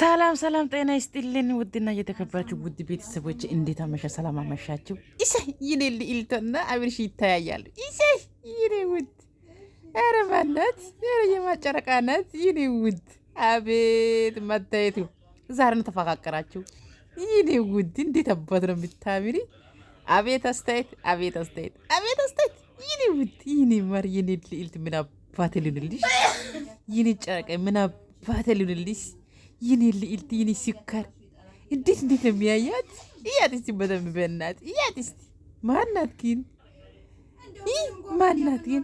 ሰላም ሰላም፣ ጤና ይስጥልን ውድና እየተከበራችሁ ውድ ቤተሰቦች እንዴት አመሻ? ሰላም አመሻችሁ። ኢሳይ ይኔ ልዕልትና አብርሽ ይታያያሉ። ኢሳይ ይኔ ውድ፣ ኧረ ማናት? ኧረ የማጨረቃ ናት ይኔ ውድ። አቤት መታየቱ! ዛሬ ነው ተፈቃቀራችሁ። ይኔ ውድ እንዴት አባት ነው የምታምሪ! አቤት አስተያየት፣ አቤት አስተያየት፣ አቤት አስተያየት! ይኔ ውድ፣ ይኔ ማር፣ ይኔ ልዕልት ምን አባት ልንልሽ? ይኔ ጨረቃ ምን አባት ልንልሽ? ይኔ ልዕልት፣ ይኔ ስኳር እንዴት ነው የሚያያት? እያት እስቲ በደንብ በእናት እያት እስቲ። ማናት ግን? ማናት ግን?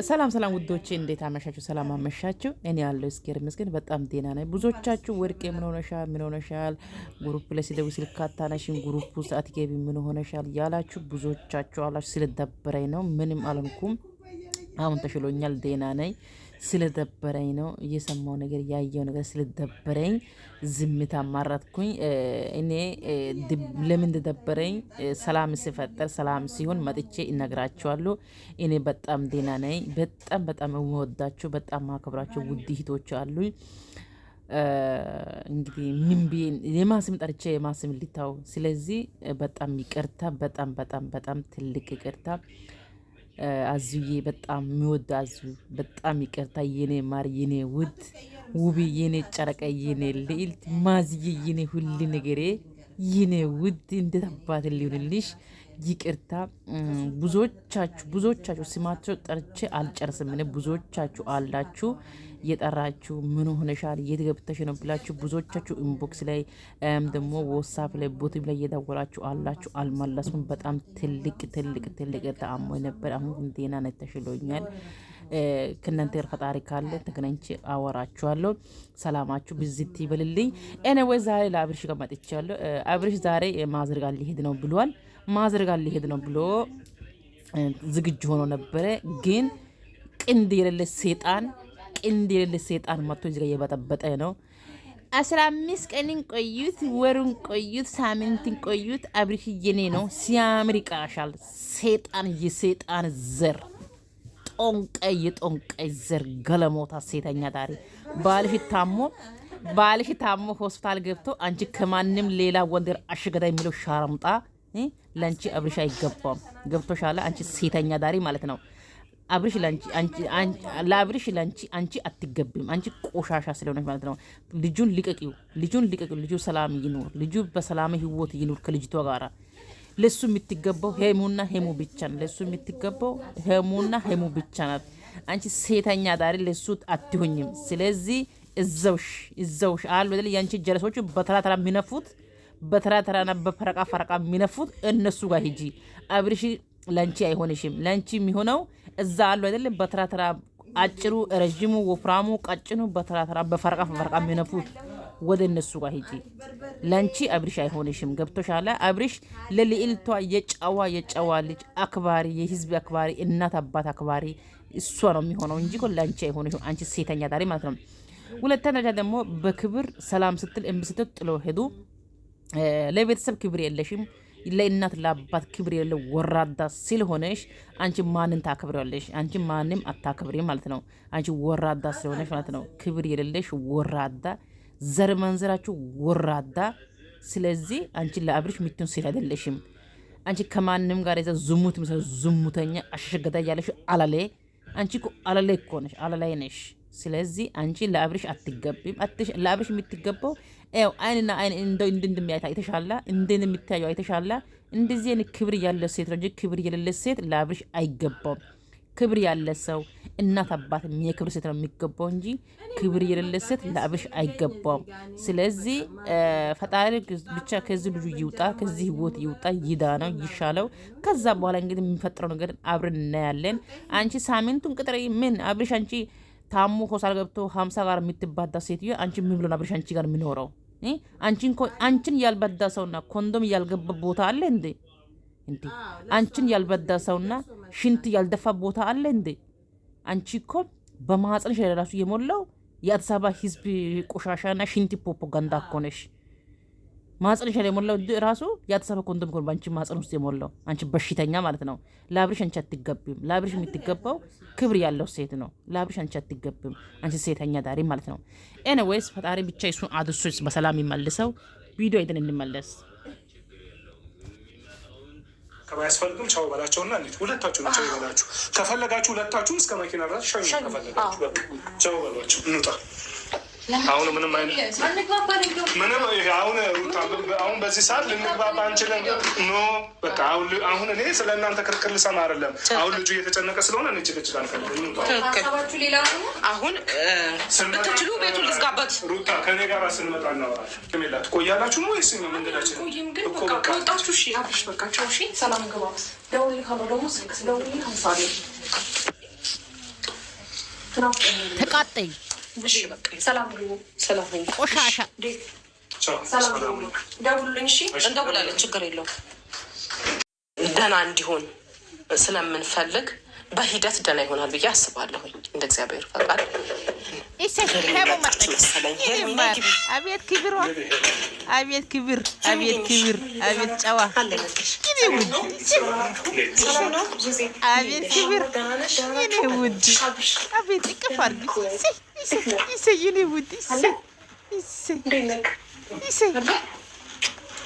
ሰላም ሰላም ውዶቼ፣ እንዴት አመሻችሁ? ሰላም አመሻችሁ። እኔ ያለው እስኪር መስገን በጣም ጤና ነኝ። ብዙዎቻችሁ ወርቄ ምን ሆነሻል? ምን ሆነሻል? ግሩፕ ላይ ሲደውል ስልክ አታነሺም፣ ግሩፕ ውስጥ አትገቢ፣ ምን ሆነሻል ያላችሁ ብዙዎቻችሁ አላችሁ። ስለደበረኝ ነው፣ ምንም አልንኩም። አሁን ተሽሎኛል፣ ጤና ነኝ። ስለደበረኝ ነው እየሰማው ነገር ያየው ነገር ስለደበረኝ ዝምታ ማራትኩኝ። እኔ ለምን እንደደበረኝ ሰላም ሲፈጠር ሰላም ሲሆን መጥቼ እነግራችኋለሁ። እኔ በጣም ጤና ነኝ። በጣም በጣም እወዳችሁ፣ በጣም ማከብራችሁ ውድ እህቶች አሉኝ። እንግዲህ ምን ቢን የማስም ጠርቼ የማስም ሊታው። ስለዚህ በጣም ይቅርታ፣ በጣም በጣም በጣም ትልቅ ይቅርታ። አዙዬ በጣም የሚወድ አዙ በጣም ይቅርታ። የኔ ማር፣ የኔ ውድ ውብ፣ የኔ ጨረቃ፣ የኔ ልዕልት ማዝዬ፣ የኔ ሁሉ ነገሬ፣ የኔ ውድ እንዴት አባት ሊሆንልሽ ይቅርታ። ብዙዎቻችሁ ስማቸው ጠርቼ አልጨርስም። ብዙዎቻችሁ አላችሁ እየጠራችሁ ምን ሆነሻል የት ገብተሽ ነው ብላችሁ ብዙዎቻችሁ ኢንቦክስ ላይ ደግሞ ዋትስአፕ ላይ ቦትም ላይ እየደወላችሁ አላችሁ። አልመለስኩም። በጣም ትልቅ ተአሞኝ ነበር። አሁን ግን ጤና ነኝ፣ ተሽሎኛል። ከእናንተ ፈጣሪ ካለ ተገናኝቼ አወራችኋለሁ። ሰላማችሁ ብዝት ይበልልኝ። ኤኒዌይ ዛሬ ለአብርሽ ጋር መጥቻለሁ። አብርሽ ዛሬ ማዘር ጋር ሊሄድ ነው ብሏል። ማዘር ጋር ሊሄድ ነው ብሎ ዝግጁ ሆኖ ነበረ። ግን ቅንድ የሌለ ሴጣን መጥቶ እዚህ ጋር እየበጠበጠ ነው። 15 ቀንን ቆዩት፣ ወሩን ቆዩት፣ ሳምንትን ቆዩት። አብርሽ የኔ ነው ሲያምር ይቀራሻል። ሴጣን፣ የሴጣን ዘር፣ የጦንቀይ ዘር ገለሞታ፣ ሴተኛ ዳሪ። ባልሽ ታሞ ሆስፒታል ገብቶ አንቺ ከማንም ሌላ ወንደር አሽገዳ የሚለው ሻረምጣ ለአንቺ አብርሽ አይገባም። ገብቶሻል? አንቺ ሴተኛ ዳሪ ማለት ነው። ለአብርሽ ለአንቺ አንቺ አትገቢም። አንቺ ቆሻሻ ስለሆነች ማለት ነው። ልጁን ልቀቂው። ልጁ ሰላም ይኑር። ልጁ በሰላም ህይወት ይኑር ከልጅቷ ጋራ። ለሱ የምትገባው ሄሙና ሄሙ ብቻ ነው። ለሱ የምትገባው ሄሙና ሄሙ ብቻ ናት። አንቺ ሴተኛ ዳሪ ለሱ አትሆኝም። ስለዚህ እዛውሽ አሉ አይደል? ያንቺ ጀለሶቹ በተራ የሚነፉት በተራና በፈረቃ የሚነፉት እነሱ ጋር ሂጂ። አብርሽ ለንቺ አይሆንሽም። ለንቺ የሚሆነው እዛ አሉ አይደለም? በተራ አጭሩ፣ ረጅሙ፣ ወፍራሙ፣ ቀጭኑ በተራ በፈረቃ የሚነፉት ወደ እነሱ ጋር ሂጂ። ለንቺ አብርሽ አይሆንሽም። ገብቶሻል? አብርሽ ለልዕልቷ የጨዋ ልጅ አክባሪ፣ የህዝብ አክባሪ፣ እናት አባት አክባሪ እሷ ነው የሚሆነው እንጂ ለንቺ አይሆንሽም። አንቺ ሴተኛ ዳሪ ማለት ነው። ሁለተኛ ደረጃ ደግሞ በክብር ሰላም ስትል እምቢ ስትል ጥሎ ሄዱ። ለቤተሰብ ክብር የለሽም። ለእናት ለአባት ክብር የለ ወራዳ ስለሆነሽ አንቺ ማንን ታከብሪያለሽ? አንቺ ማንም አታከብሪ ማለት ነው። አንቺ ወራዳ ስለሆነሽ ማለት ነው። ክብር የሌለሽ ወራዳ፣ ዘር መንዘራችሁ ወራዳ። ስለዚህ አንቺ ለአብርሽ ምትሆን ሴት አይደለሽም። አንቺ ከማንም ጋር የዛ ዝሙተኛ አሸገዳ ያለሽ አላሌ። አንቺ እኮ አላሌ እኮ ነሽ፣ አላላይ ነሽ። ስለዚህ አንቺ ለአብርሽ አትገቢም። ለአብርሽ የምትገባው አይንና አይን እንደሚያይታ አይተሻላ፣ እንደሚታየው አይተሻላ። እንደዚህ አይነት ክብር ያለ ሴት ነው እንጂ ክብር የሌለ ሴት ለአብርሽ አይገባውም። ክብር ያለ ሰው እናት አባት የክብር ሴት ነው የሚገባው እንጂ ክብር የሌለ ሴት ለአብርሽ አይገባውም። ስለዚህ ፈጣሪ ብቻ ከዚህ ልጁ ይውጣ፣ ከዚህ ህይወት ይውጣ፣ ይዳ ነው ይሻለው። ከዛ በኋላ እንግዲህ የሚፈጥረው ነገር አብረን እናያለን። አንቺ ሳምንቱን ቅጥር ምን አብርሽ አንቺ ታሞ ሆሳል ገብቶ 50 ጋር የምትባዳ ሴትዮ አንቺ ምን ብሎ አብርሽ አንቺ ጋር የሚኖረው? አንቺን ያልበዳ ሰውና ኮንዶም ያልገባ ቦታ አለ እንዴ? አንቺን ያልበዳ ሰውና ሽንት ያልደፋ ቦታ አለ እንዴ? አንቺ እኮ በማህፀንሽ ለራሱ የሞላው የአዲስ አበባ ህዝብ ቆሻሻና ሽንት ፕሮፓጋንዳ እኮ ነሽ። ማህፀንሽ ላይ የሞላው ራሱ ያተሰበ ኮንዶም ኮን ባንቺ ማህፀን ውስጥ የሞላው አንቺ በሽተኛ ማለት ነው። ለአብርሽ አንቺ አትገቢም። ለአብርሽ የምትገባው ክብር ያለው ሴት ነው። ለአብርሽ አንቺ አትገቢም። አንቺ ሴተኛ ዳሪ ማለት ነው። ኤኒዌይስ ፈጣሪ ብቻ እሱን አድርሶ በሰላም ይመልሰው። ቪዲዮ አይተን እንመለስ። ከማያስፈልግም ቻው በላቸውና እንዴት ሁለታችሁ ቻው ይበላችሁ። ከፈለጋችሁ ሁለታችሁም እስከ መኪና ድረስ ሻይ ከፈለጋችሁ በቃ ቻው በሏቸው። እንውጣ። አሁን ምንም አይነት ምንም አሁን በዚህ ሰዓት ልንግባባ አንችልም። ኖ በቃ አሁን እኔ ስለ እናንተ ክርክር ልሰማ አይደለም። አሁን ልጁ እየተጨነቀ ስለሆነ እንችልችል አንፈልግም። አሁን ብትችሉ ቤቱን ልዝጋበት። ሩታ ከኔ ጋር ስንመጣ እናወራለን። ከሜላ ትቆያላችሁ ወይስ መንገዳችን ከወጣችሁ? እሺ አብሽ በቃ ቻው። እሺ ሰላም ግባ። ደውል ካለው ደግሞ ስልክ ደውል። ሀሳቤ ተቃጠይ እሺ በቃ ሰላም ግቡ። ሰላም ነኝ። ቆሻሻ ሰላም ደውሉልኝ። እሺ እንደውላለን፣ ችግር የለውም። ደህና እንዲሆን ስለምንፈልግ በሂደት ደህና ይሆናል ብዬ አስባለሁኝ። እንደ እግዚአብሔር ፈቃድ አቤት ክብር፣ አቤት ክብር፣ አቤት ክብር፣ አቤት ጨዋ፣ አቤት ክብር፣ የኔ ውድ፣ አቤት እቅፍ አድርጊ፣ የኔ ውድ፣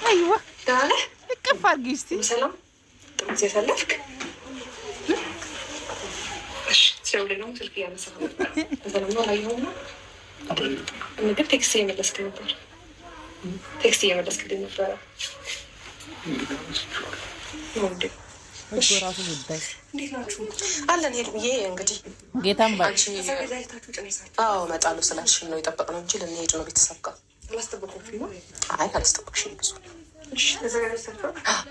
አይዋ እቅፍ አድርጊ እስኪ። ምግብ ቴክስት እየመለስክ ነበር። ቴክስት እየመለስክልኝ ነበረ። ራሱ ጉዳይ እንዴት ናችሁ? አለን ሄድዬ። እንግዲህ ጌታም እመጣለሁ ስላልሽን ነው የጠበቅነው እንጂ ልንሄድ ነው ቤተሰብ ጋር። አይ አላስጠበቅሽኝ። ብዙ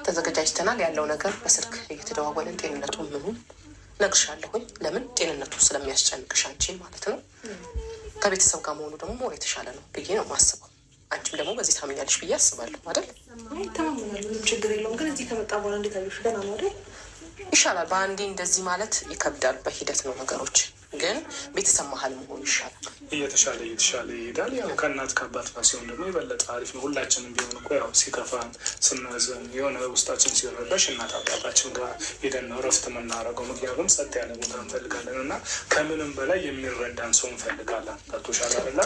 ተዘጋጅተናል። ያለው ነገር በስልክ እየተደዋወልን ጤንነቱ ምኑን እነግርሻለሁኝ። ለምን ጤንነቱ ስለሚያስጨንቅሽ አንቺን ማለት ነው። ከቤተሰብ ጋር መሆኑ ደግሞ ሞር የተሻለ ነው ብዬ ነው የማስበው። አንቺም ደግሞ በዚህ ታምኛለሽ ብዬ አስባለሁ አይደል? ተማምናለሁ። ምንም ችግር የለውም። ግን እዚህ ከመጣ በኋላ እንዴት አየሽ? ደህና ነው አይደል? ይሻላል። በአንዴ እንደዚህ ማለት ይከብዳል። በሂደት ነው ነገሮች። ግን ቤተሰብ መሀል መሆኑ ይሻላል። እየተሻለ ይሄዳል። ያው ከእናት ከአባት ጋር ሲሆን ደግሞ የበለጠ አሪፍ ነው። ሁላችንም ቢሆን እኮ ያው ሲከፋን ስናዘን የሆነ ውስጣችን ሲረበሽ እናት አባታችን ጋር ሄደን ነው እረፍት የምናደርገው። ምክንያቱም ጸጥ ያለ ቦታ እንፈልጋለን እና ከምንም በላይ የሚረዳን ሰው እንፈልጋለን። ገብቶሻል አይደል?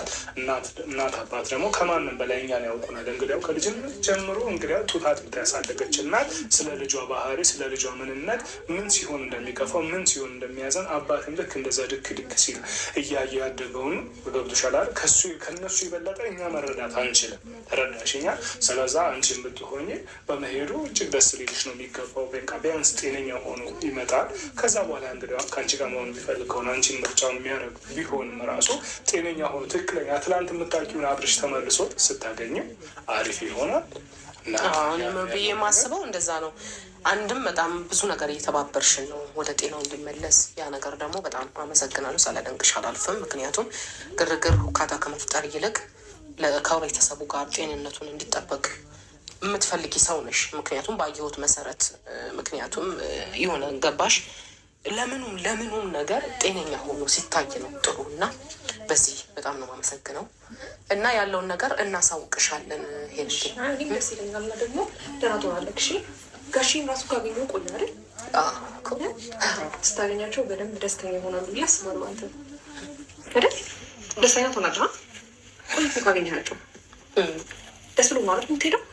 እናት አባት ደግሞ ከማንም በላይ እኛን ያውቁናል። እንግዲያው ከልጅነት ጀምሮ እንግዲያው ጡት አጥብታ ያሳደገች እናት ስለ ልጇ ባህሪ፣ ስለ ልጇ ምንነት፣ ምን ሲሆን እንደሚከፋው፣ ምን ሲሆን እንደሚያዘን አባትም ልክ እንደዛ ድክ ሲል እያየ ያደገውን ገብቶሻል አይደል? ከነሱ የበለጠ እኛ መረዳት አንችልም። ተረዳሽኛ? ስለዛ አንቺን ብትሆኝ በመሄዱ እጅግ ደስ ሊልሽ ነው የሚገባው። በቃ ቢያንስ ጤነኛ ሆኖ ይመጣል። ከዛ በኋላ እንግዲህ ከአንቺ ጋር መሆኑ የሚፈልግ ከሆነ አንቺን ምርጫው የሚያደርግ ቢሆንም ራሱ ጤነኛ ሆኖ ትክክለኛ ትላንት የምታውቂውን አብርሽ ተመልሶ ስታገኘው አሪፍ ይሆናል። ብዬ የማስበው እንደዛ ነው። አንድም በጣም ብዙ ነገር እየተባበርሽን ነው ወደ ጤናው እንዲመለስ። ያ ነገር ደግሞ በጣም አመሰግናለሁ። ሳላደንቅሽ አላልፍም። ምክንያቱም ግርግር ሁካታ ከመፍጠር ይልቅ ከቤተሰቡ ጋር ጤንነቱን እንዲጠበቅ የምትፈልጊ ሰው ነሽ። ምክንያቱም ባየሁት መሰረት ምክንያቱም የሆነ ገባሽ ለምኑም ነገር ጤነኛ ሆኖ ሲታይ ነው ጥሩ እና በዚህ በጣም ነው የማመሰግነው እና ያለውን ነገር እናሳውቅሻለን። ሄድ እኔም ደስ ይለኛል እና ደግሞ ደህና ትሆናለሽ። ጋሼም ራሱ ካገኘሁ ቆይ አይደል? ስታገኛቸው በደንብ ደስተኛ ይሆናሉ ብዬ አስባለሁ። አንተ አይደል ደስተኛ ትሆናለህ? ቆይ እኮ ካገኘሃቸው ደስ ብሎ ማለት የምትሄደው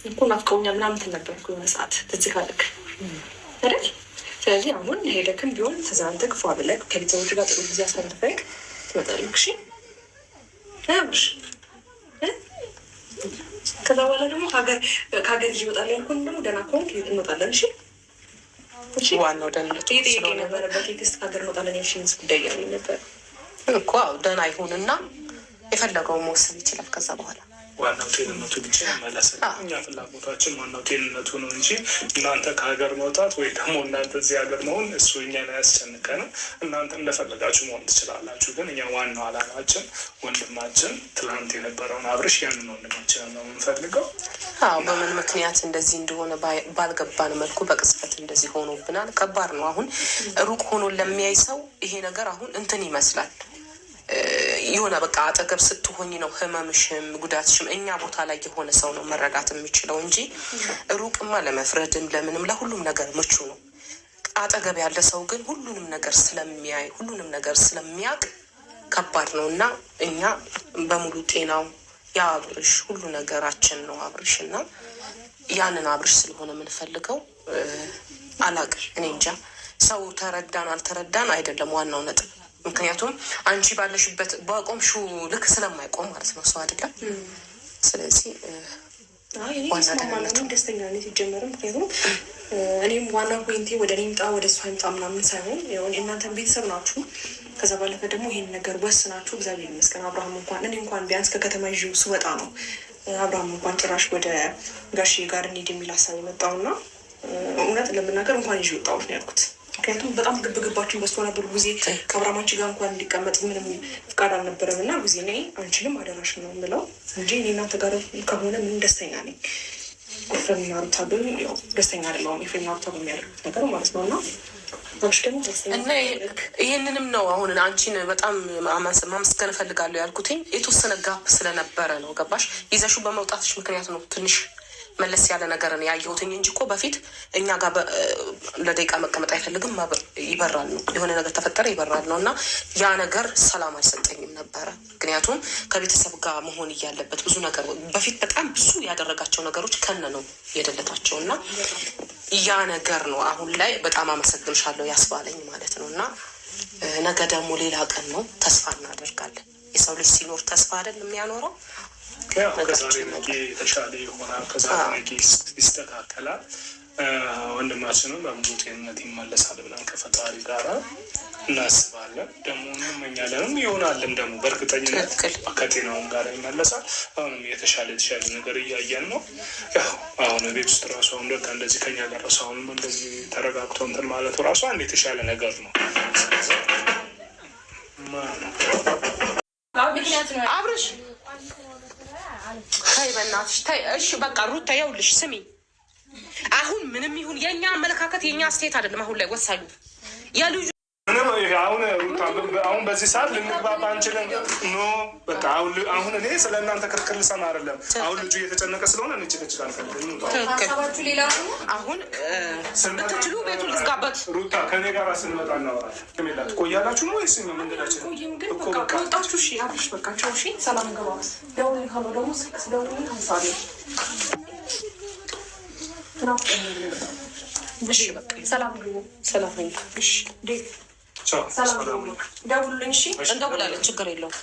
እኮ ናፍቀውኛል ምናምን እንትን ነበር እኮ የሆነ ሰዓት ትዝ ካለክ አይደል? ስለዚህ አሁን ሄደክም ቢሆን ተዝናንተህ ፏ ብለህ ከቤተሰቦች ጋር ጥሩ ጊዜ አሳልፈህ ትመጣለህ። እሺ አብርሽ ከዛ በኋላ ደግሞ ከሀገር ልጅ ይወጣል ያልኩን ደግሞ ደህና ከሆንክ እንወጣለን። እሺ ዋናው ደህንነቱ ጥያቄ ነበረበት። ቴክስት ከሀገር እንወጣለን ያልሽኝስ ጉዳይ ያለኝ ነበር እኮ። ደህና ይሁንና የፈለገው መወሰን ይችላል ከዛ በኋላ ዋናው ጤንነቱ ብቻ ይመለስ። እኛ ፍላጎታችን ዋናው ጤንነቱ ነው እንጂ እናንተ ከሀገር መውጣት ወይ ደግሞ እናንተ እዚህ ሀገር መሆን እሱ እኛን አያስጨንቀንም። እናንተ እንደፈለጋችሁ መሆን ትችላላችሁ። ግን እኛ ዋናው አላማችን ወንድማችን ትላንት የነበረውን አብርሽ ያንን ወንድማችንን ነው የምንፈልገው። በምን ምክንያት እንደዚህ እንደሆነ ባልገባን መልኩ በቅጽበት እንደዚህ ሆኖብናል። ከባድ ነው። አሁን ሩቅ ሆኖ ለሚያይ ሰው ይሄ ነገር አሁን እንትን ይመስላል የሆነ በቃ አጠገብ ስትሆኝ ነው ህመምሽም ጉዳትሽም እኛ ቦታ ላይ የሆነ ሰው ነው መረዳት የሚችለው እንጂ ሩቅማ ለመፍረድም ለምንም ለሁሉም ነገር ምቹ ነው። አጠገብ ያለ ሰው ግን ሁሉንም ነገር ስለሚያይ ሁሉንም ነገር ስለሚያውቅ ከባድ ነው እና እኛ በሙሉ ጤናው የአብርሽ ሁሉ ነገራችን ነው አብርሽ እና ያንን አብርሽ ስለሆነ የምንፈልገው አላቅም እኔ እንጃ ሰው ተረዳን አልተረዳን አይደለም ዋናው ነጥብ። ምክንያቱም አንቺ ባለሽበት በቆምሹ ልክ ስለማይቆም ማለት ነው ሰው አይደለም። ስለዚህ ዋና ደስተኛ ነኝ ሲጀመርም ምክንያቱም እኔም ዋና ፖይንቴ ወደ እኔ ምጣ ወደ እሷ ምጣ ምናምን ሳይሆን እናንተን ቤተሰብ ናችሁ። ከዛ ባለፈ ደግሞ ይሄን ነገር ወስናችሁ እግዚአብሔር ይመስገን አብርሃም እንኳን እኔ እንኳን ቢያንስ ከከተማ ይዤው ስወጣ ነው አብርሃም እንኳን ጭራሽ ወደ ጋሼ ጋር እንሂድ የሚል ሀሳብ የመጣውና እውነት ለምናገር እንኳን ይዤ ወጣሁት ነው ያልኩት። ምክንያቱም በጣም ግብግባችን በስቶ ነበር። ጊዜ ከአብርሃማች ጋር እንኳን እንዲቀመጥ ምንም ፍቃድ አልነበረም እና ጊዜ ነ አንችልም አደራሽ ነው የምለው እንጂ እኔ እናንተ ጋር ከሆነ ምን ደስተኛ ነኝ። ኤፍሬምና ሩታ ግን ያው ደስተኛ አይደለሁም። ኤፍሬምና ሩታ በሚያደርጉት ነገር ማለት ነው እና ይህንንም ነው አሁን አንቺን በጣም ማመስገን እፈልጋለሁ ያልኩትኝ የተወሰነ ጋፕ ስለነበረ ነው። ገባሽ? ይዘሹ በመውጣትሽ ምክንያት ነው ትንሽ መለስ ያለ ነገርን ያየሁትኝ እንጂ እኮ በፊት እኛ ጋር ለደቂቃ መቀመጥ አይፈልግም ይበራል ነው የሆነ ነገር ተፈጠረ ይበራል ነው እና ያ ነገር ሰላም አልሰጠኝም ነበረ። ምክንያቱም ከቤተሰብ ጋር መሆን እያለበት ብዙ ነገር በፊት በጣም ብዙ ያደረጋቸው ነገሮች ከነ ነው የደለታቸው እና ያ ነገር ነው አሁን ላይ በጣም አመሰግንሻለሁ ያስባለኝ ማለት ነው። እና ነገ ደግሞ ሌላ ቀን ነው፣ ተስፋ እናደርጋለን። የሰው ልጅ ሲኖር ተስፋ አይደል የሚያኖረው። ከዛሬ ነገ የተሻለ ይሆናል። ከዛሬ ነገ ይስተካከላል። ወንድማችንም በሙሉ ጤንነት ይመለሳል ብለን ከፈጣሪ ጋር እናስባለን። ደግሞ እንመኛለንም ይሆናልም ደግሞ በእርግጠኝነት ከጤናውም ጋር ይመለሳል። አሁንም የተሻለ ነገር እያየን ነው። ያው አሁን ቤት ውስጥ ራሱ አሁን በቃ እንደዚህ ከኛ ጋር ራሱ አሁንም እንደዚህ ተረጋግቶ እንትን ማለቱ ራሱ አንድ የተሻለ ነገር ነው። አብርሽ ታይ በእናትሽ ታይ። እሺ በቃ ሩታ ይኸውልሽ ስሚ፣ አሁን ምንም ይሁን የእኛ አመለካከት የእኛ አስተያየት አይደለም። አሁን ላይ ወሳኙ የልጁ አሁን በዚህ ሰዓት ልንግባባ አንችልም። ኖ በቃ አሁን እኔ ስለ እናንተ ክርክር ልሰማ አይደለም። አሁን ልጁ እየተጨነቀ ስለሆነ እንችልችል አልፈልግም። አሁን ብትችሉ ቤቱን ልዝጋበት። ሩታ ከኔ ጋር ስንመጣ እናወራለን። ከሜላ ትቆያላችሁ ነው ወይስ መንገዳችን? ቆይም ግን በቃ ከወጣችሁ እሺ አብርሽ በቃ ቻው። እሺ ሰላም ገባ ደውል ካለው ደግሞ ስልክ ስደውል ሀሳቤ እሺ በቃ ሰላም ግቡ። ሰላም ነኝ። እሺ ሰላም ደውሉልኝ። እሺ እንደውላለን፣ ችግር የለውም።